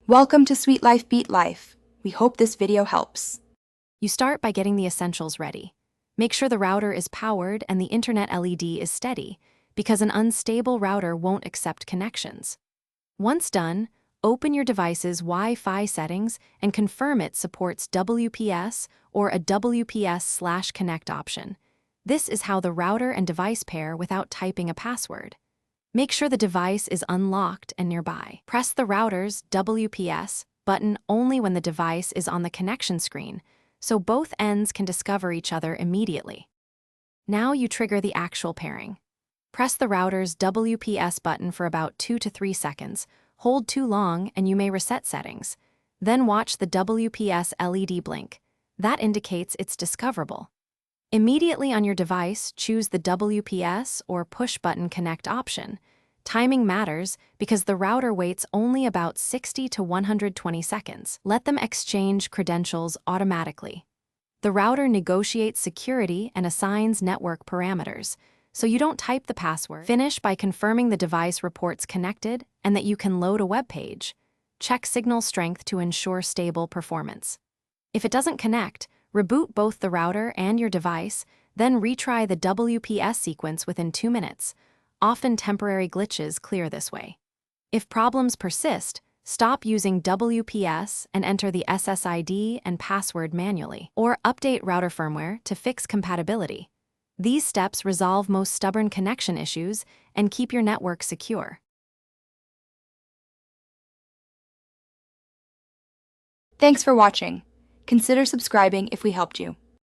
Welcome to Sweet Life Beat Life. We hope this video helps. You start by getting the essentials ready. Make sure the router is powered and the internet LED is steady, because an unstable router won't accept connections. Once done, open your device's Wi-Fi settings and confirm it supports WPS or a WPS/connect option. This is how the router and device pair without typing a password. Make sure the device is unlocked and nearby. Press the router's WPS button only when the device is on the connection screen, so both ends can discover each other immediately. Now you trigger the actual pairing. Press the router's WPS button for about 2 to 3 seconds. Hold too long and you may reset settings. Then watch the WPS LED blink. That indicates it's discoverable. Immediately on your device, choose the WPS or push button connect option. Timing matters because the router waits only about 60 to 120 seconds. Let them exchange credentials automatically. The router negotiates security and assigns network parameters, so you don't type the password. Finish by confirming the device reports connected and that you can load a web page. Check signal strength to ensure stable performance. If it doesn't connect, reboot both the router and your device, then retry the WPS sequence within 2 minutes. Often temporary glitches clear this way. If problems persist, stop using WPS and enter the SSID and password manually, or update router firmware to fix compatibility. These steps resolve most stubborn connection issues and keep your network secure. Thanks for watching. Consider subscribing if we helped you.